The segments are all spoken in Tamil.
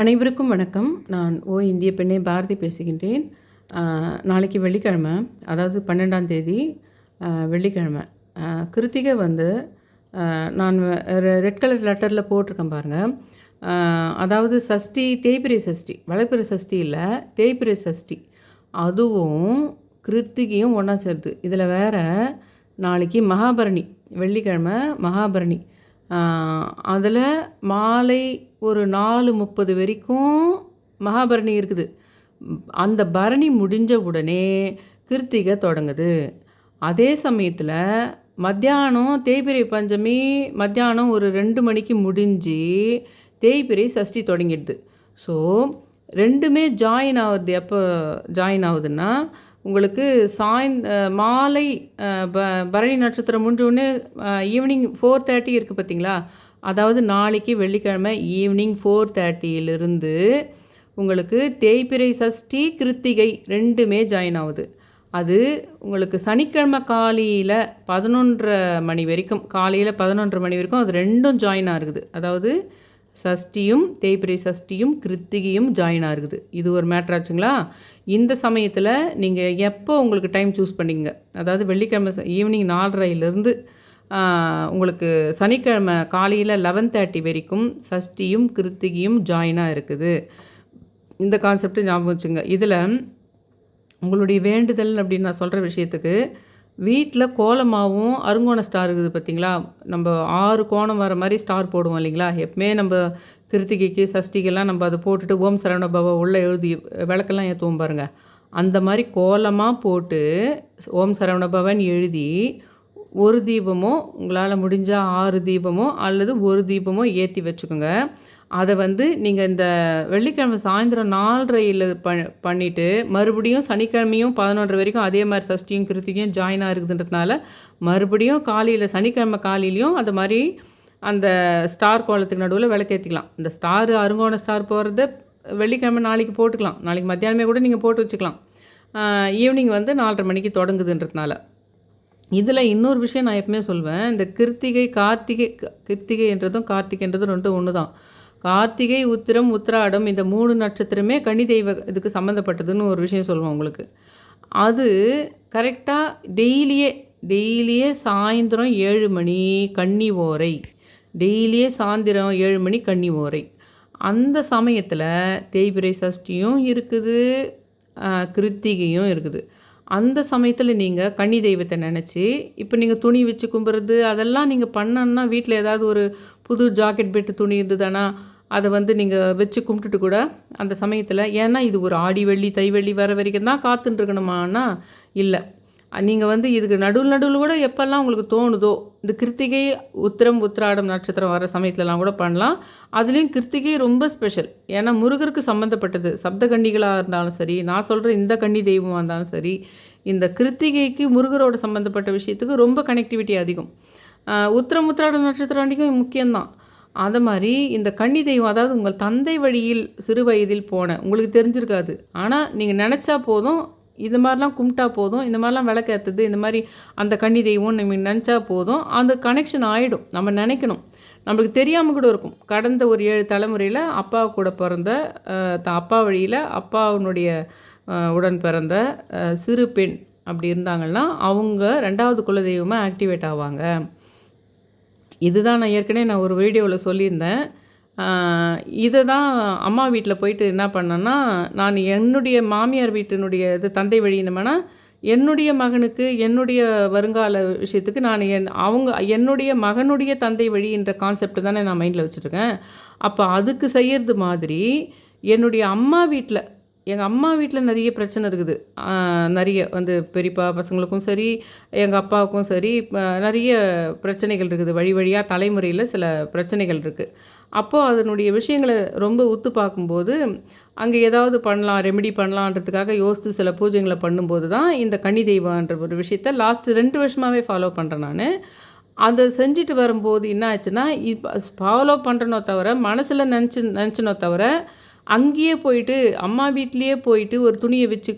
அனைவருக்கும் வணக்கம். நான் இந்திய பெண்ணே பாரதி பேசுகின்றேன். நாளைக்கு வெள்ளிக்கிழமை, அதாவது 12ஆம் தேதி வெள்ளிக்கிழமை. கிருத்திகை வந்து நான் ரெட் கலர் லெட்டரில் போட்டிருக்கேன் பாருங்க. அதாவது சஷ்டி, தேய்பிறை சஷ்டி, வளர்பிறை சஷ்டி இல்லை, தேய்பிறை சஷ்டி. அதுவும் கிருத்திகையும் ஒன்றா சேருது. இதில் வேற நாளைக்கு மகாபரணி, வெள்ளிக்கிழமை மகாபரணி. அதில் மாலை ஒரு 4:30 வரைக்கும் மகாபரணி இருக்குது. அந்த பரணி முடிஞ்ச உடனே கிருத்திகை தொடங்குது. அதே சமயத்தில் மத்தியானம் தேய்பிறை பஞ்சமி மத்தியானம் ஒரு 2 மணிக்கு முடிஞ்சு தேய்பிறை சஷ்டி தொடங்கிடுது. ஸோ ரெண்டுமே ஜாயின் ஆகுது. எப்போ ஜாயின் ஆகுதுன்னா உங்களுக்கு மாலை பரணி நட்சத்திரம் முடிஞ்சோடனே ஈவினிங் 4:30 இருக்குது பார்த்தீங்களா. அதாவது நாளைக்கு வெள்ளிக்கிழமை ஈவினிங் 4:30 உங்களுக்கு தேய்பிறை சஷ்டி கிருத்திகை ரெண்டுமே ஜாயின் ஆகுது. அது உங்களுக்கு சனிக்கிழமை காலையில் 11:30 மணி வரைக்கும், காலையில் 11:30 மணி வரைக்கும் அது ரெண்டும் ஜாயின் ஆகுது. அதாவது சஷ்டியும் தேய்பிறை சஷ்டியும் கிருத்திகையும் ஜாயின் ஆகுது. இது ஒரு மேட்ராச்சுங்களா. இந்த சமயத்தில் நீங்கள் எப்போ உங்களுக்கு டைம் சூஸ் பண்ணிங்க, அதாவது வெள்ளிக்கிழமை ஈவினிங் 4:30 உங்களுக்கு சனிக்கிழமை காலையில் 11:30 வரைக்கும் சஷ்டியும் கிருத்திகையும் ஜாயினாக இருக்குது. இந்த கான்செப்ட் ஞாபகம் வச்சுங்க. இதில் உங்களுடைய வேண்டுதல் அப்படின்னு நான் சொல்கிற விஷயத்துக்கு, வீட்டில் கோலமாகவும் அருங்கோண ஸ்டார் இருக்குது பார்த்தீங்களா. நம்ம 6 கோணம் வர மாதிரி ஸ்டார் போடுவோம் இல்லைங்களா. எப்பவுமே நம்ம கிருத்திகைக்கு சஷ்டிக்கெல்லாம் நம்ம அதை போட்டுட்டு ஓம் சரவண பவ உள்ளே எழுதி விளக்கெல்லாம் ஏற்றுவோம் பாருங்கள். அந்த மாதிரி கோலமாக போட்டு ஓம் சரவண பவன் எழுதி ஒரு தீபமோ, உங்களால் முடிஞ்சால் 6 தீபமோ அல்லது ஒரு தீபமோ ஏற்றி வச்சுக்கோங்க. அதை நீங்கள் இந்த வெள்ளிக்கிழமை சாயந்தரம் 4:30 பண்ணிவிட்டு மறுபடியும் சனிக்கிழமையும் 11:00 வரைக்கும் அதே மாதிரி சஷ்டியும் கிருத்திகையும் ஜாயினாக இருக்குதுன்றதுனால மறுபடியும் காலையில் சனிக்கிழமை காலையிலையும் அது மாதிரி அந்த ஸ்டார் கோலத்துக்கு நடுவில் விளக்கேற்றிக்கலாம். இந்த ஸ்டார் அருங்கோண ஸ்டார் போகிறத வெள்ளிக்கிழமை நாளைக்கு போட்டுக்கலாம். நாளைக்கு மத்தியானமே கூட நீங்கள் போட்டு வச்சுக்கலாம். ஈவினிங் 4:30 மணிக்கு தொடங்குதுன்றதுனால. இதில் இன்னொரு விஷயம் நான் எப்பவுமே சொல்வேன். இந்த கிருத்திகைன்றதும் கார்த்திகைன்றதும் ரெண்டும் ஒன்று தான். கார்த்திகை, உத்திரம், உத்திராடம் இந்த 3 நட்சத்திரமே கன்னி தெய்வ இதுக்கு சம்மந்தப்பட்டதுன்னு ஒரு விஷயம் சொல்லுவோம் உங்களுக்கு. அது கரெக்டாக டெய்லியே சாயந்தரம் 7 மணி கன்னி ஓரை, டெய்லியே சாயந்தரம் 7 மணி கன்னி ஓரை. அந்த சமயத்தில் தேய்பிறை சஷ்டியும் இருக்குது, கிருத்திகையும் இருக்குது. அந்த சமயத்தில் நீங்கள் கன்னி தெய்வத்தை நினச்சி, இப்போ நீங்கள் துணி வச்சு கும்பிட்றது அதெல்லாம் நீங்கள் பண்ணணுன்னா, வீட்டில் ஏதாவது ஒரு புது ஜாக்கெட் பெட்டு துணி இருந்ததுன்னா அதை நீங்கள் வச்சு கும்பிட்டுட்டு கூட அந்த சமயத்தில், ஏன்னா இது ஒரு ஆடி வெள்ளி தை வெள்ளி வர வரைக்கும் தான் காத்துட்டுருக்கணுமான்னா இல்லை. நீங்கள் இதுக்கு நடுவில் கூட எப்போல்லாம் உங்களுக்கு தோணுதோ, இந்த கிருத்திகை, உத்திரம், உத்திராடம் நட்சத்திரம் வர சமயத்துலலாம் கூட பண்ணலாம். அதுலேயும் கிருத்திகை ரொம்ப ஸ்பெஷல். ஏன்னா முருகருக்கு சம்மந்தப்பட்டது. சப்த கன்னிகளாக இருந்தாலும் சரி, நான் சொல்கிற இந்த கன்னி தெய்வமாக இருந்தாலும் சரி, இந்த கிருத்திகைக்கு முருகரோட சம்மந்தப்பட்ட விஷயத்துக்கு ரொம்ப கனெக்டிவிட்டி அதிகம். உத்திரம், உத்திராடம் நட்சத்திரம் அன்றைக்கும் முக்கியம்தான். அது மாதிரி இந்த கன்னி தெய்வம், அதாவது உங்கள் தந்தை வழியில் சிறு வயதில் போன உங்களுக்கு தெரிஞ்சிருக்காது. ஆனால் நீங்கள் நினச்சா போதும், இது மாதிரிலாம் கும்பிட்டா போதும், இந்த மாதிரிலாம் விளக்கேற்றுது, இந்த மாதிரி அந்த கன்னி தெய்வம் நம்ம நினச்சா போதும், அந்த கனெக்ஷன் ஆகிடும். நம்ம நினைக்கணும், நம்மளுக்கு தெரியாமல் கூட இருக்கும். கடந்த ஒரு 7 தலைமுறையில் அப்பா கூட பிறந்த அப்பா வழியில் அப்பாவுடைய உடன் பிறந்த சிறு பெண் அப்படி இருந்தாங்கன்னா அவங்க 2வது குலதெய்வமாக ஆக்டிவேட் ஆவாங்க. இதுதான் நான் ஏற்கனவே ஒரு வீடியோவில் சொல்லியிருந்தேன். இதை தான் அம்மா வீட்டில் போயிட்டு என்ன பண்ணேன்னா, நான் என்னுடைய மாமியார் வீட்டினுடைய தந்தை வழி என்னன்னா, என்னுடைய மகனுக்கு என்னுடைய வருங்கால விஷயத்துக்கு நான் என்னுடைய மகனுடைய தந்தை வழின்ற கான்செப்ட் தானே நான் மைண்டில் வச்சுருக்கேன். அப்போ அதுக்கு செய்கிறது மாதிரி என்னுடைய அம்மா வீட்டில், எங்கள் அம்மா வீட்டில் நிறைய பிரச்சனை இருக்குது. நிறைய பெரியப்பா பசங்களுக்கும் சரி, எங்கள் அப்பாவுக்கும் சரி, நிறைய பிரச்சனைகள் இருக்குது. வழியாக தலைமுறையில் சில பிரச்சனைகள் இருக்குது. அப்போது அதனுடைய விஷயங்களை ரொம்ப உத்து பார்க்கும்போது, அங்கே ஏதாவது பண்ணலாம், ரெமெடி பண்ணலான்றதுக்காக யோசித்து சில பூஜைகளை பண்ணும்போது தான் இந்த கன்னி தெய்வன்ற ஒரு விஷயத்த லாஸ்ட் 2 வருஷமாகவே ஃபாலோ பண்ணுறேன் நான். அதை செஞ்சுட்டு வரும்போது என்ன ஆச்சுன்னா, இப்போ ஃபாலோ பண்ணுறனோ தவிர, மனசில் நினச்சினோ தவிர, அங்கேயே போயிட்டு அம்மா வீட்லேயே போயிட்டு ஒரு துணியை வச்சு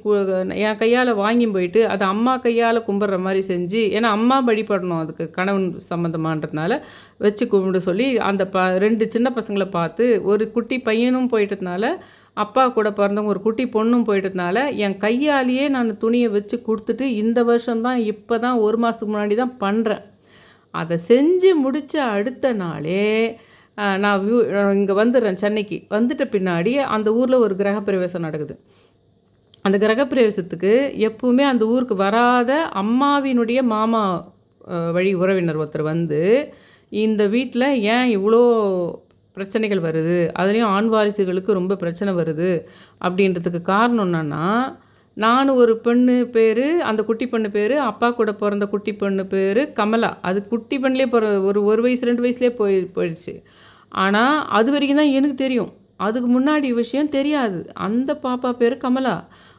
என் கையால் வாங்கி போயிட்டு அதை அம்மா கையால் கும்பிட்ற மாதிரி செஞ்சு, ஏன்னா அம்மா வழிபடணும் அதுக்கு கணவன் சம்மந்தமான்றதுனால வச்சு கும்பிட சொல்லி அந்த 2 சின்ன பசங்களை பார்த்து, ஒரு குட்டி பையனும் போயிட்டதுனால அப்பா கூட பிறந்தவங்க ஒரு குட்டி பொண்ணும் போயிட்டதுனால என் கையாலேயே நான் துணியை வச்சு கொடுத்துட்டு இந்த வருஷம்தான் இப்போ தான் 1 மாதத்துக்கு முன்னாடி தான் பண்ணுறேன். அதை செஞ்சு முடித்த அடுத்த நாளே நான் இங்கே வந்துடுறேன் சென்னைக்கு. வந்துட்ட பின்னாடி அந்த ஊரில் ஒரு கிரகப்பிரவேசம் நடக்குது. அந்த கிரகப்பிரவேசத்துக்கு எப்பவுமே அந்த ஊருக்கு வராத அம்மாவினுடைய மாமா வழி உறவினர் ஒருத்தர் வந்து, இந்த வீட்டில் ஏன் இவ்வளோ பிரச்சனைகள் வருது, அதுலேயும் ஆண் வாரிசுகளுக்கு ரொம்ப பிரச்சனை வருது அப்படின்றதுக்கு காரணம் என்னன்னா, நான் ஒரு பெண்ணு பேர், அந்த குட்டி பெண்ணு பேர், அப்பா கூட பிறந்த குட்டி பெண்ணு பேர் கமலா. அது குட்டி பெண்லேயே ஒரு வயசு 2 வயசுலேயே போயிடுச்சு. ஆனால் அது வரைக்கும் தான் எனக்கு தெரியும். அதுக்கு முன்னாடி விஷயம் தெரியாது. அந்த பாப்பா பேர் கமலா,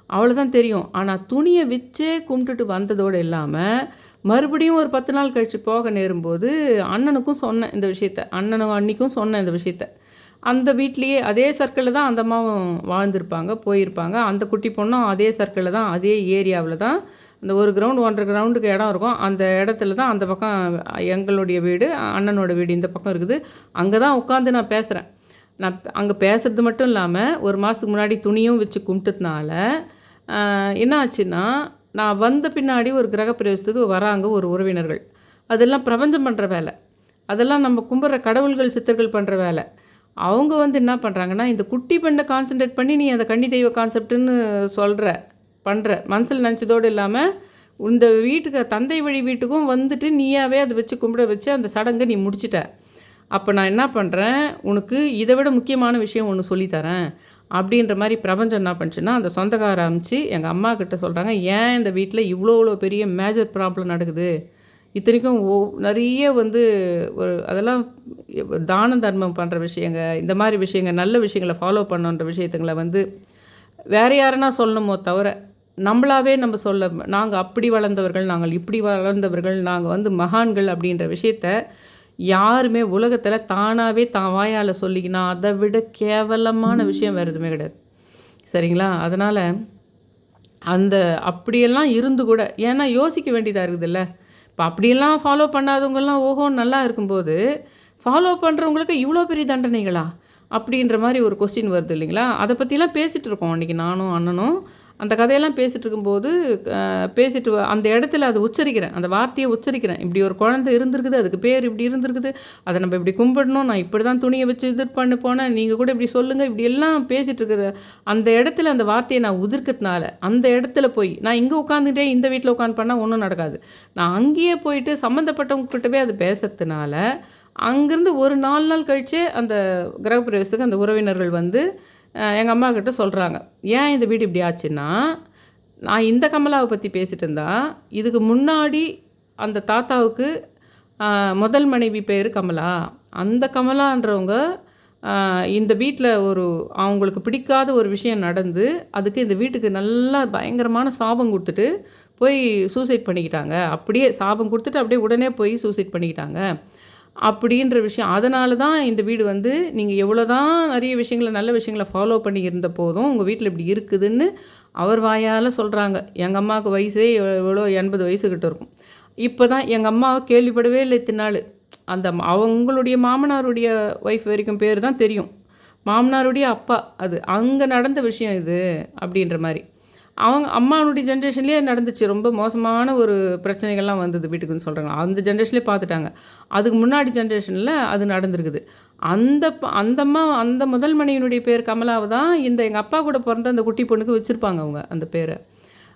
அவ்வளோதான் தெரியும். ஆனால் துணியை வச்சே கும்பிட்டுட்டு வந்ததோடு இல்லாமல் மறுபடியும் ஒரு 10 நாள் கழித்து போக நேரும்போது அண்ணனுக்கும் சொன்னேன் இந்த விஷயத்த. அண்ணனும் அன்னிக்கும் சொன்னேன் இந்த விஷயத்த. அந்த வீட்லேயே அதே சர்க்கிளில் தான் அந்த அம்மாவும் வாழ்ந்திருப்பாங்க, போயிருப்பாங்க. அந்த குட்டி பொண்ணும் அதே சர்க்கிளில் தான், அதே ஏரியாவில் தான், அந்த 1 கிரவுண்ட் 1.5 கிரவுண்டுக்கு இடம் இருக்கும். அந்த இடத்துல தான் அந்த பக்கம் எங்களுடைய வீடு, அண்ணனோட வீடு இந்த பக்கம் இருக்குது. அங்கே தான் உட்காந்து நான் பேசுகிறேன். நான் அங்கே பேசுகிறது மட்டும் இல்லாமல் 1 மாதத்துக்கு முன்னாடி துணியும் வச்சு கும்பிட்டதுனால என்ன ஆச்சுன்னா, நான் வந்த பின்னாடி ஒரு கிரகப்பிரவேசத்துக்கு வராங்க ஒரு உறவினர்கள். அதெல்லாம் பிரபஞ்சம் பண்ணுற வேலை, அதெல்லாம் நம்ம கும்பிட்ற கடவுள்கள் சித்தர்கள் பண்ணுற வேலை. அவங்க வந்து என்ன பண்ணுறாங்கன்னா, இந்த குட்டி பெண்ணை கான்சன்ட்ரேட் பண்ணி நீ அந்த கன்னி தெய்வ கான்செப்ட்டுன்னு பண்ணுற மனசில் நினச்சதோடு இல்லாமல் இந்த வீட்டுக்கு தந்தை வழி வீட்டுக்கும் வந்துட்டு நீயாவே அதை வச்சு கும்பிட வச்சு அந்த சடங்கை நீ முடிச்சிட்ட. அப்போ நான் என்ன பண்ணுறேன், உனக்கு இதை விட முக்கியமான விஷயம் ஒன்று சொல்லித்தரேன் அப்படின்ற மாதிரி பிரபஞ்சம் என்ன பண்ணுச்சுன்னா, அந்த சொந்தக்கார அமிச்சு எங்கள் அம்மா கிட்ட சொல்கிறாங்க, ஏன் இந்த வீட்டில் இவ்வளோ பெரிய மேஜர் ப்ராப்ளம் நடக்குது, இத்தனைக்கும் நிறைய வந்து ஒரு அதெல்லாம் தான தர்மம் பண்ணுற விஷயங்க, இந்த மாதிரி விஷயங்கள் நல்ல விஷயங்களை ஃபாலோ பண்ணுன்ற விஷயத்துங்களை வந்து வேறு யாருன்னா சொல்லணுமோ தவிர நம்மளாவே நம்ம சொல்ல, நாங்கள் அப்படி வளர்ந்தவர்கள், நாங்கள் இப்படி வளர்ந்தவர்கள், நாங்கள் வந்து மகான்கள் அப்படின்ற விஷயத்த யாருமே உலகத்தில் தானாகவே தான் வாயால் சொல்லிக்கினா அதை விட கேவலமான விஷயம் வேறு எதுவுமே கிடையாது. சரிங்களா? அதனால் அந்த அப்படியெல்லாம் இருந்து கூட, ஏன்னா யோசிக்க வேண்டியதாக இருக்குதுல்ல. இப்போ அப்படியெல்லாம் ஃபாலோ பண்ணாதவங்கெல்லாம் ஓஹோன்னு நல்லா இருக்கும்போது, ஃபாலோ பண்ணுறவங்களுக்கு இவ்வளோ பெரிய தண்டனைகளா அப்படின்ற மாதிரி ஒரு கொஸ்டின் வருது இல்லைங்களா? அதை பற்றிலாம் பேசிகிட்டு இருக்கோம் அன்றைக்கி நானும் அண்ணனும். அந்த கதையெல்லாம் பேசிகிட்டு இருக்கும்போது அந்த இடத்துல அதை உச்சரிக்கிறேன், அந்த வார்த்தையை உச்சரிக்கிறேன். இப்படி ஒரு குழந்தை இருந்திருக்குது, அதுக்கு பேர் இப்படி இருந்திருக்குது, அதை நம்ம இப்படி கும்பிடணும், நான் இப்படி தான் துணியை வச்சு இது பண்ணி போனேன், நீங்கள் கூட இப்படி சொல்லுங்கள், இப்படி எல்லாம் பேசிகிட்டு இருக்கிற அந்த இடத்துல அந்த வார்த்தையை நான் உதிர்க்கிறதுனால அந்த இடத்துல போய் நான் இங்கே உட்காந்துட்டே இந்த வீட்டில் உட்காந்து பண்ணால் ஒன்றும் நடக்காது. நான் அங்கேயே போயிட்டு சம்மந்தப்பட்டவங்ககிட்டவே அது பேசுறதுனால அங்கேருந்து ஒரு 4 நாள் கழித்து அந்த கிரகப்பிரவேசத்துக்கு அந்த உறவினர்கள் வந்து எங்கள் அம்மா கிட்ட சொல்கிறாங்க, ஏன் இந்த வீடு இப்படி ஆச்சுன்னா, நான் இந்த கமலாவை பற்றி பேசிகிட்டு இருந்தா, இதுக்கு முன்னாடி அந்த தாத்தாவுக்கு முதல் மனைவி பேர் கமலா. அந்த கமலான்றவங்க இந்த வீட்டில் அவங்களுக்கு பிடிக்காத ஒரு விஷயம் நடந்து, அதுக்கு இந்த வீட்டுக்கு நல்லா பயங்கரமான சாபம் கொடுத்துட்டு போய் சூசைட் பண்ணிக்கிட்டாங்க. அப்படியே சாபம் கொடுத்துட்டு அப்படியே உடனே போய் சூசைட் பண்ணிக்கிட்டாங்க அப்படின்ற விஷயம். அதனால தான் இந்த வீடு வந்து நீங்கள் எவ்வளோ தான் நிறைய விஷயங்களை நல்ல விஷயங்களை ஃபாலோ பண்ணி இருந்த போதும் உங்கள் வீட்டில் இப்படி இருக்குதுன்னு அவர் வாயால் சொல்கிறாங்க. எங்கள் அம்மாவுக்கு வயசே எவ்வளோ 80 வயசுக்கிட்ட இருக்கும். இப்போ தான் எங்கள் அம்மாவை கேள்விப்படவே இல்லை இத்தனை நாள். அந்த அவங்களுடைய மாமனாருடைய ஒய்ஃப் வரைக்கும் பேர் தான் தெரியும், மாமனாருடைய அப்பா. அது அங்கே நடந்த விஷயம் இது அப்படின்ற மாதிரி. அவங்க அம்மானுடைய ஜென்ரேஷன்லேயே நடந்துச்சு. ரொம்ப மோசமான ஒரு பிரச்சனைகள்லாம் வந்தது வீட்டுக்குன்னு சொல்கிறாங்க. அந்த ஜென்ரேஷன்லேயே பார்த்துட்டாங்க. அதுக்கு முன்னாடி ஜென்ரேஷனில் அது நடந்திருக்குது. அந்த அம்மா அந்த முதல் மனைவியினுடைய பேர் கமலாவை தான் எங்கள் அப்பா கூட பிறந்த அந்த குட்டி பொண்ணுக்கு வச்சுருப்பாங்க அவங்க அந்த பேரை.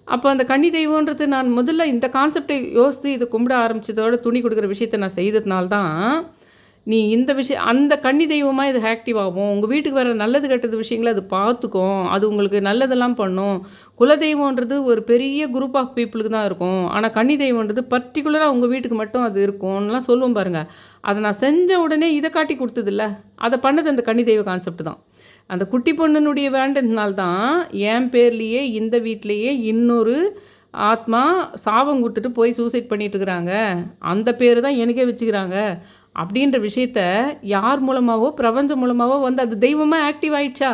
அப்போ அந்த கன்னி தெய்வன்றது நான் முதல்ல இந்த கான்செப்டை யோசித்து இதை கும்பிட ஆரம்பித்ததோட துணி கொடுக்குற விஷயத்தை நான் செய்ததுனால்தான் நீ இந்த விஷயம் அந்த கன்னி தெய்வமாக இது ஆக்டிவ் ஆகும், உங்கள் வீட்டுக்கு வர நல்லது கெட்டது விஷயங்களை அது பார்த்துக்கும், அது உங்களுக்கு நல்லதெல்லாம் பண்ணும். குலதெய்வன்றது ஒரு பெரிய குரூப் ஆஃப் பீப்புளுக்கு தான் இருக்கும், ஆனால் கன்னி தெய்வன்றது பர்டிகுலராக உங்கள் வீட்டுக்கு மட்டும் அது இருக்கும்லாம் சொல்லுவோம் பாருங்கள். அதை நான் செஞ்ச உடனே இதை காட்டி கொடுத்ததில்ல, அதை பண்ணது அந்த கன்னி தெய்வ கான்செப்ட் தான். அந்த குட்டி பொண்ணுனுடைய வேண்டதுனால்தான் என் பேர்லேயே இந்த வீட்லேயே இன்னொரு ஆத்மா சாபம் கொடுத்துட்டு போய் சூசைட் பண்ணிட்டு இருக்கிறாங்க, அந்த பேர் தான் எனக்கே வச்சுக்கிறாங்க அப்படின்ற விஷயத்த யார் மூலமாகவோ பிரபஞ்சம் மூலமாகவோ வந்து அது தெய்வமாக ஆக்டிவ் ஆகிடுச்சா.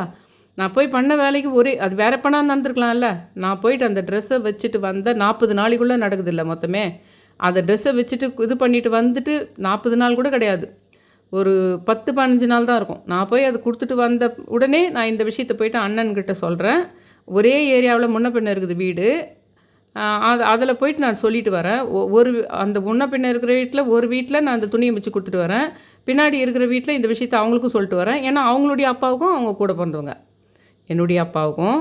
நான் போய் பண்ண வேலைக்கு அது வேற எப்பனா நடந்திருக்கலாம்ல. நான் போயிட்டு அந்த ட்ரெஸ்ஸை வச்சுட்டு வந்த 40 நாளைக்குள்ளே நடக்குதுல்ல மொத்தமே. அந்த ட்ரெஸ்ஸை வச்சுட்டு இது பண்ணிட்டு வந்துட்டு 40 நாள் கூட கிடையாது. ஒரு 10, 15 நாள் தான் இருக்கும். நான் போய் அது குடுத்துட்டு வந்த உடனே நான் இந்த விஷயத்த போயிட்டு அண்ணன்கிட்ட சொல்றேன். ஒரே ஏரியாவுல முன்ன பின்ன இருக்குது வீடு. அதில் போயிட்டு நான் சொல்லிட்டு வரேன். ஒரு அந்த முன்ன பின்ன இருக்கிற வீட்டில் ஒரு வீட்டில் நான் அந்த துணியை வச்சு கொடுத்துட்டு வரேன். பின்னாடி இருக்கிற வீட்டில் இந்த விஷயத்த அவங்களுக்கும் சொல்லிட்டு வரேன். ஏன்னா அவங்களுடைய அப்பாவுக்கும் அவங்க கூட பிறந்தவங்க. என்னுடைய அப்பாவுக்கும்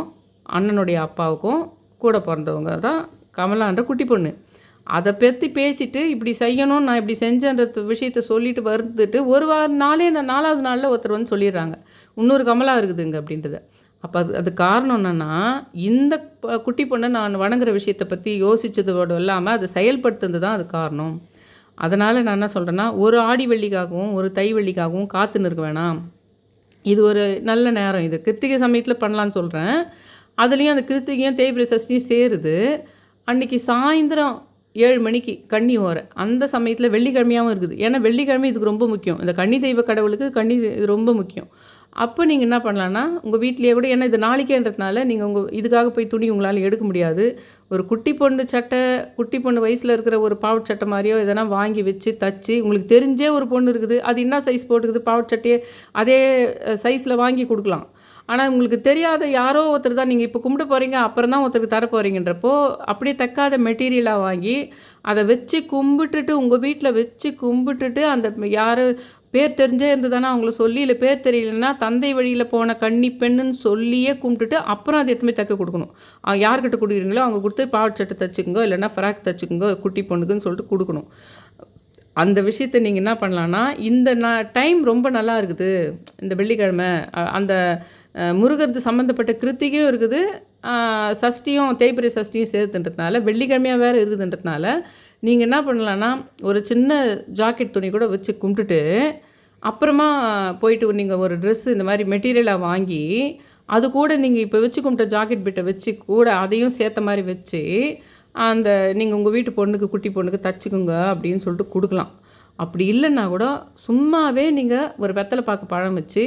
அண்ணனுடைய அப்பாவுக்கும் கூட பிறந்தவங்க தான் கமலான்ற குட்டி பொண்ணு. அதை பற்றி பேசிட்டு இப்படி செய்யணும், நான் இப்படி செஞ்சேன்ற விஷயத்த சொல்லிட்டு வந்துட்டு ஒரு நாளே 4வது நாளில் ஒருத்தர் வந்து சொல்லிடுறாங்க, இன்னொரு கமலா இருக்குதுங்க அப்படின்றத. அப்போ அது காரணம் என்னென்னா, இந்த குட்டி பொண்ணை நான் வணங்குற விஷயத்தை பற்றி யோசித்ததோடு இல்லாமல் அதை செயல்படுத்துறது தான் அது காரணம். அதனால் நான் என்ன சொல்கிறேன்னா, ஒரு ஆடி வெள்ளிக்காகவும் ஒரு தை வெள்ளிக்காகவும் காத்துன்னு இருக்க வேணாம். இது ஒரு நல்ல நேரம். இது கிருத்திகை சமயத்தில் பண்ணலான்னு சொல்கிறேன். அதுலேயும் அந்த கிருத்திகையும் தேய்பிரை சஷ்டியும் சேருது. அன்றைக்கி சாயந்தரம் 7 மணிக்கு கன்னி ஓரை. அந்த சமயத்தில் வெள்ளிக்கிழமையாகவும் இருக்குது. ஏன்னா வெள்ளிக்கிழமை இதுக்கு ரொம்ப முக்கியம். இந்த கன்னி தெய்வ கடவுளுக்கு இது ரொம்ப முக்கியம். அப்போ நீங்கள் என்ன பண்ணலான்னா, உங்கள் வீட்லேயே கூட, ஏன்னா இது நாளைக்கேன்றதுனால நீங்கள் இதுக்காக போய் துணி உங்களால் எடுக்க முடியாது. ஒரு குட்டி பொண்ணு சட்டை, குட்டி பொண்ணு வயசில் இருக்கிற ஒரு பாவாடை சட்டை மாதிரியோ எதனா வாங்கி வச்சு தச்சு, உங்களுக்கு தெரிஞ்சே ஒரு பொண்ணு இருக்குது, அது என்ன சைஸ் போட்டுக்குது பாவாடை சட்டையே அதே சைஸில் வாங்கி கொடுக்கலாம். ஆனால் உங்களுக்கு தெரியாத யாரோ ஒருத்தர் தான் நீங்கள் இப்போ கும்பிட போகிறீங்க, அப்புறம் தான் ஒருத்தருக்கு தர போகிறீங்கன்றப்போ அப்படியே தைக்காத மெட்டீரியலாக வாங்கி அதை வச்சு கும்பிட்டுட்டு, உங்கள் வீட்டில் வச்சு கும்பிட்டுட்டு, அந்த யார் பேர் தெரிஞ்சே இருந்ததுன்னா அவங்கள சொல்லி, இல்லை பேர் தெரியலன்னா தந்தை வழியில் போன கன்னி பெண்ணுன்னு சொல்லியே கும்பிட்டுட்டு அப்புறம் அதை எதுவுமே தைக்க கொடுக்கணும். யார்கிட்ட கொடுக்குறீங்களோ அவங்க கொடுத்து பாவாடை சட்டை தைச்சிக்கோங்க, இல்லைன்னா ஃப்ராக் தைச்சிக்கோங்க குட்டி பொண்ணுக்குன்னு சொல்லிட்டு கொடுக்கணும். அந்த விஷயத்தை நீங்கள் என்ன பண்ணலான்னா, இந்த டைம் ரொம்ப நல்லா இருக்குது, இந்த வெள்ளிக்கிழமை அந்த முருகருக்கு சம்மந்தப்பட்ட கிருத்திகையும் இருக்குது, சஷ்டியும் தேய்பிரை சஷ்டியும் சேர்த்துன்றதுனால வெள்ளிக்கிழமையாக வேறு இருக்குதுன்றதுனால நீங்கள் என்ன பண்ணலான்னா, ஒரு சின்ன ஜாக்கெட் துணி கூட வச்சு கும்பிட்டுட்டு அப்புறமா போயிட்டு நீங்கள் ஒரு ட்ரெஸ்ஸு இந்த மாதிரி மெட்டீரியலாக வாங்கி அது கூட நீங்கள் இப்போ வச்சு கும்பிட்ட ஜாக்கெட் பிட்டை வச்சு கூட அதையும் சேர்த்த மாதிரி வச்சு அந்த நீங்கள் உங்கள் வீட்டு பொண்ணுக்கு குட்டி பொண்ணுக்கு தச்சுக்குங்க அப்படின்னு சொல்லிட்டு கொடுக்கலாம். அப்படி இல்லைன்னா கூட சும்மாவே நீங்கள் ஒரு வெத்தலை பாக்கு பழம் வச்சு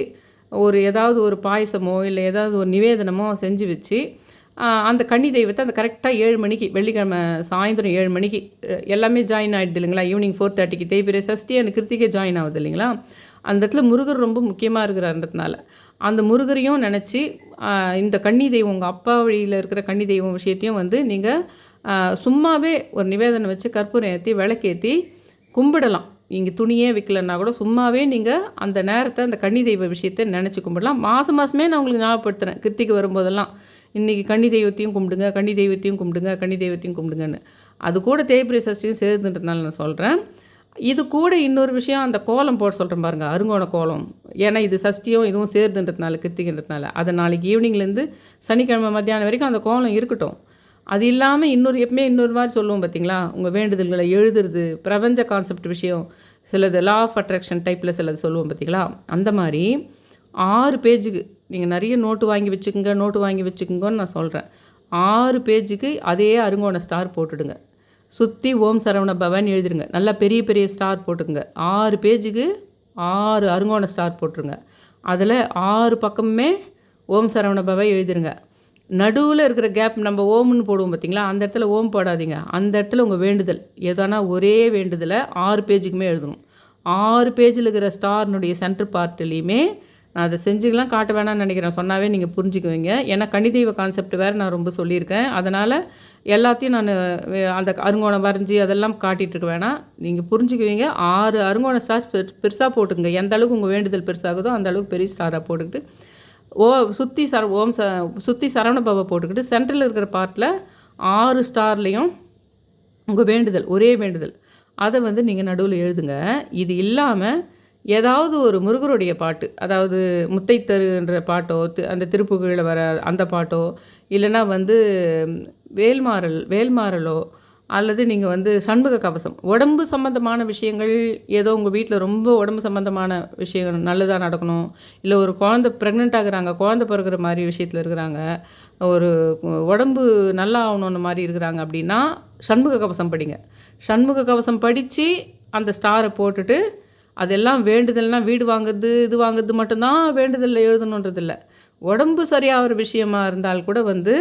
ஏதாவது ஒரு பாயசமோ இல்லை ஏதாவது ஒரு நிவேதனமோ செஞ்சு வச்சு அந்த கன்னி தெய்வத்தை அந்த கரெக்டாக 7 மணிக்கு வெள்ளிக்கிழமை சாயந்தரம் 7 மணிக்கு எல்லாமே ஜாயின் ஆகிடுது இல்லைங்களா. ஈவினிங் 4:30க்கு தேய்பிரை சஷ்டி அந்த கிருத்திகை ஜாயின் ஆகுது இல்லைங்களா. அந்த இடத்துல முருகர் ரொம்ப முக்கியமாக இருக்கிறன்றதுனால அந்த முருகரையும் நினச்சி இந்த கன்னி தெய்வம் உங்கள் அப்பா வழியில் இருக்கிற கன்னி தெய்வம் விஷயத்தையும் வந்து நீங்கள் சும்மாவே ஒரு நிவேதனம் வச்சு கற்பூரம் ஏற்றி விளக்கேற்றி கும்பிடலாம். இங்கே துணியே விற்கலன்னா கூட சும்மாவே நீங்கள் அந்த நேரத்தை அந்த கன்னி தெய்வ விஷயத்தை நினச்சி கும்பிடலாம். மாதமே நான் உங்களுக்கு ஞாபகப்படுத்துகிறேன், கிருத்திகை வரும்போதெல்லாம் இன்றைக்கி கன்னி தெய்வத்தையும் கும்பிடுங்க, கன்னி தெய்வத்தையும் கும்பிடுங்க, கன்னி தெய்வத்தையும் கும்பிடுங்கன்னு. அது கூட தேய்பிரை சஷ்டியும் சேர்த்துன்றதுனால நான் சொல்கிறேன். இது கூட இன்னொரு விஷயம், அந்த கோலம் போட சொல்கிறேன் பாருங்கள், அருங்கோண கோலம். ஏன்னா இது சஷ்டியும் இதுவும் சேர்த்துன்றதுனால கிருத்திகைன்றதுனால அதை நாளைக்கு ஈவினிங்லேருந்து சனிக்கிழமை மத்தியானம் வரைக்கும் அந்த கோலம் இருக்கட்டும். அது இல்லாமல் எப்பவுமே இன்னொரு மாதிரி சொல்லுவோம் பார்த்தீங்களா, உங்கள் வேண்டுதல்களை எழுதுறது, பிரபஞ்ச கான்செப்ட் விஷயம் சிலது லா ஆஃப் அட்ராக்ஷன் டைப்பில் சிலது சொல்லுவோம் பார்த்தீங்களா, அந்த மாதிரி 6 பேஜுக்கு நீங்கள் நிறைய நோட்டு வாங்கி வச்சுக்கோங்கன்னு நான் சொல்கிறேன். 6 பேஜுக்கு அதே அருங்கோண ஸ்டார் போட்டுடுங்க. சுற்றி ஓம் சரவண பவன் எழுதிடுங்க. நல்லா பெரிய பெரிய ஸ்டார் போட்டுங்க. 6 பேஜுக்கு 6 அருங்கோண ஸ்டார் போட்டுருங்க. அதில் 6 பக்கமுமே ஓம் சரவண பவ எழுதிருங்க. நடுவில் இருக்கிற கேப் நம்ம ஓம்னு போடுவோம் பார்த்தீங்களா, அந்த இடத்துல ஓம் போடாதீங்க. அந்த இடத்துல உங்கள் வேண்டுதல் எதனா ஒரே வேண்டுதலை 6 பேஜுக்குமே எழுதணும். 6 பேஜில் இருக்கிற ஸ்டார்னுடைய சென்டர் பார்ட்லேயுமே நான் அதை செஞ்சுக்கலாம் காட்ட வேணாம்னு நினைக்கிறேன். சொன்னாவே நீங்கள் புரிஞ்சுக்குவீங்க. ஏன்னா கன்னிதெய்வ கான்செப்ட் வேறு நான் ரொம்ப சொல்லியிருக்கேன். அதனால் எல்லாத்தையும் நான் அந்த அருங்கோணம் வரைஞ்சி அதெல்லாம் காட்டிகிட்டு வேணாம், நீங்கள் புரிஞ்சுக்குவீங்க. 6 அருங்கோண ஸ்டார் பெருசாக போட்டுங்க. எந்த அளவுக்கு உங்கள் வேண்டுதல் பெருசாகுதோ அந்த அளவுக்கு பெரிய ஸ்டாராக போட்டுக்கிட்டு சுற்றி சரவண பவ போட்டுக்கிட்டு சென்டரில் இருக்கிற பார்ட்டில் 6 ஸ்டார்லேயும் உங்கள் வேண்டுதல் ஒரே வேண்டுதல் அதை வந்து நீங்கள் நடுவில் எழுதுங்க. இது இல்லாமல் ஏதாவது ஒரு முருகருடைய பாட்டு, அதாவது முத்தைத்தருன்ற பாட்டோ, அந்த திருப்புகழில் வர அந்த பாட்டோ, இல்லைன்னா வந்து வேல்மாறலோ, அல்லது நீங்கள் வந்து சண்முக கவசம், உடம்பு சம்மந்தமான விஷயங்கள், ஏதோ உங்கள் வீட்டில் ரொம்ப உடம்பு சம்மந்தமான விஷயம் நல்லதாக நடக்கணும், இல்லை ஒரு குழந்தை ப்ரெக்னென்ட் ஆகுறாங்க, குழந்தை பிறகுற மாதிரி விஷயத்தில் இருக்கிறாங்க, ஒரு உடம்பு நல்லா ஆகணுன்னு மாதிரி இருக்கிறாங்க அப்படின்னா சண்முக கவசம் படிங்க. சண்முக கவசம் படித்து அந்த ஸ்டாரை போட்டுட்டு அதெல்லாம் வேண்டுதல்னால் வீடு வாங்குறது இது வாங்குறது மட்டும்தான் வேண்டுதலில் எழுதணுன்றதில்லை. உடம்பு சரியாகிற விஷயமா இருந்தால் கூட வந்து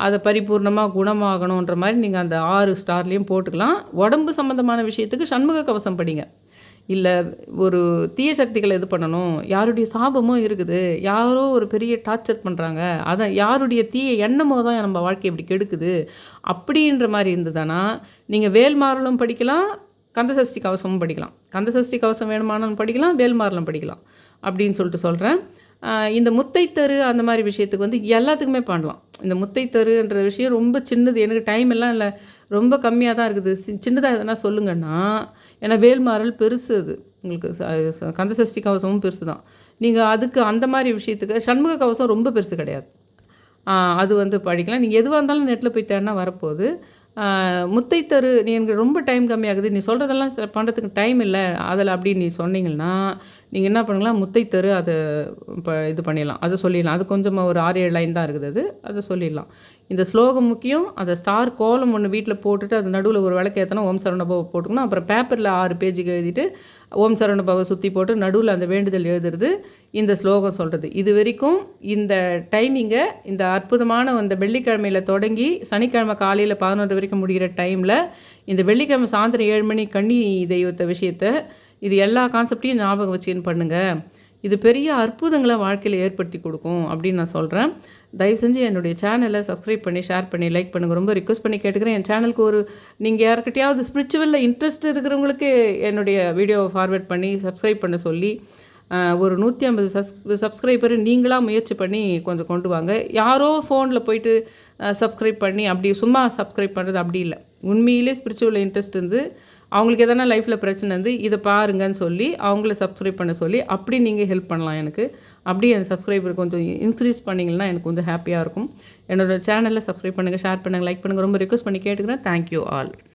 அதை பரிபூர்ணமாக குணமாகணுன்ற மாதிரி நீங்கள் அந்த 6 ஸ்டார்லேயும் போட்டுக்கலாம். உடம்பு சம்மந்தமான விஷயத்துக்கு சண்முக கவசம் படிங்க. இல்லை ஒரு தீய சக்திகளை இது பண்ணணும், யாருடைய சாபமும் இருக்குது, யாரோ ஒரு பெரிய டார்ச்சர் பண்ணுறாங்க, அதை யாருடைய தீய எண்ணமோ தான் நம்ம வாழ்க்கை இப்படி கெடுக்குது அப்படின்ற மாதிரி இருந்ததுன்னா நீங்கள் வேல்மாறலும் படிக்கலாம், கந்தசஷ்டி கவசமும் படிக்கலாம். கந்தசஷ்டி கவசம் வேணுமானாலும் படிக்கலாம், வேல்மாறலும் படிக்கலாம் அப்படின்னு சொல்லிட்டு சொல்கிறேன். இந்த முத்தைத்தரு அந்த மாதிரி விஷயத்துக்கு வந்து எல்லாத்துக்குமே பண்ணலாம். இந்த முத்தைத்தருன்ற விஷயம் ரொம்ப சின்னது, எனக்கு டைம் எல்லாம் இல்லை, ரொம்ப கம்மியாக தான் இருக்குது. சின்னதாக எதனா சொல்லுங்கன்னா, ஏன்னா வேல்மாறல் பெருசு, அது உங்களுக்கு கந்தசஷ்டி கவசமும் பெருசு தான். நீங்கள் அதுக்கு அந்த மாதிரி விஷயத்துக்கு சண்முக கவசம் ரொம்ப பெருசு கிடையாது, அது வந்து படிக்கலாம். நீங்கள் எதுவாக இருந்தாலும் நெட்டில் போய் தேடினா வரப்போகுது. முத்தைத்தரு நீ எனக்கு ரொம்ப டைம் கம்மியாகுது, நீ சொல்கிறதெல்லாம் பண்ணுறதுக்கு டைம் இல்லை அதில் அப்படின்னு நீ சொன்னீங்கன்னா நீங்கள் என்ன பண்ணுங்களா, முத்தைத்தரு அதை இப்போ இது பண்ணிடலாம், அதை சொல்லிடலாம். அது கொஞ்சம் ஒரு 6-7 லைன் தான் இருக்குது, அதை சொல்லிடலாம். இந்த ஸ்லோகம் முக்கியம். அந்த ஸ்டார் கோலம் ஒன்று வீட்டில் போட்டுட்டு அது நடுவில் ஒரு விளக்கு ஏற்றணும், ஓம் சரவணபவ போட்டுக்கணும். அப்புறம் பேப்பரில் 6 பேஜுக்கு எழுதிட்டு ஓம் சரவணபவ சுற்றி போட்டு நடுவில் அந்த வேண்டுதல் எழுதுறது, இந்த ஸ்லோகம் சொல்கிறது. இது வரைக்கும் இந்த டைமிங்கை, இந்த அற்புதமான இந்த வெள்ளிக்கிழமையில் தொடங்கி சனிக்கிழமை காலையில் 11 வரைக்கும் முடிகிற டைமில், இந்த வெள்ளிக்கிழமை சாயந்தரம் 7 மணி கன்னி தெய்வத்தை விஷயத்தை, இது எல்லா கான்செப்டையும் ஞாபகம் வச்சுன்னு பண்ணுங்கள். இது பெரிய அற்புதங்களை வாழ்க்கையில் ஏற்படுத்தி கொடுக்கும் அப்படின்னு நான் சொல்கிறேன். தயவு செஞ்சு என்னுடைய சேனலை சப்ஸ்கிரைப் பண்ணி, ஷேர் பண்ணி, லைக் பண்ணுங்கள். ரொம்ப ரிக்வெஸ்ட் பண்ணி கேட்டுக்கிறேன். என் சேனலுக்கு ஒரு நீங்கள் யாருக்கிட்டையாவது ஸ்பிரிச்சுவலில் இன்ட்ரெஸ்ட் இருக்கிறவங்களுக்கு என்னுடைய வீடியோவை ஃபார்வேர்ட் பண்ணி சப்ஸ்கிரைப் பண்ண சொல்லி, ஒரு 150 சப்ஸ்கிரைபர் நீங்களாக முயற்சி பண்ணி கொஞ்சம் கொண்டு வாங்க. யாரோ ஃபோனில் போயிட்டு சப்ஸ்கிரைப் பண்ணி அப்படி சும்மா சப்ஸ்கிரைப் பண்ணுறது அப்படி இல்லை. உண்மையிலே ஸ்பிரிச்சுவலில் இன்ட்ரெஸ்ட் இருந்து அவங்களுக்கு எதனா லைஃப்பில் பிரச்சனை இருந்து இதை பாருங்கன்னு சொல்லி அவங்கள சப்ஸ்கிரைப் பண்ண சொல்லி அப்படி நீங்கள் ஹெல்ப் பண்ணலாம் எனக்கு. அப்படி என் சப்ஸ்கிரைபர் கொஞ்சம் இன்க்ரீஸ் பண்ணிங்கன்னா எனக்கு கொஞ்சம் ஹாப்பியாக இருக்கும். என்னோடய சேனலில் சப்ஸ்கிரைப் பண்ணுங்கள், ஷேர் பண்ணுங்கள், லைக் பண்ணுங்கள். ரொம்ப ரிக்வெஸ்ட் பண்ணி கேட்டுக்கிறேன். Thank you all.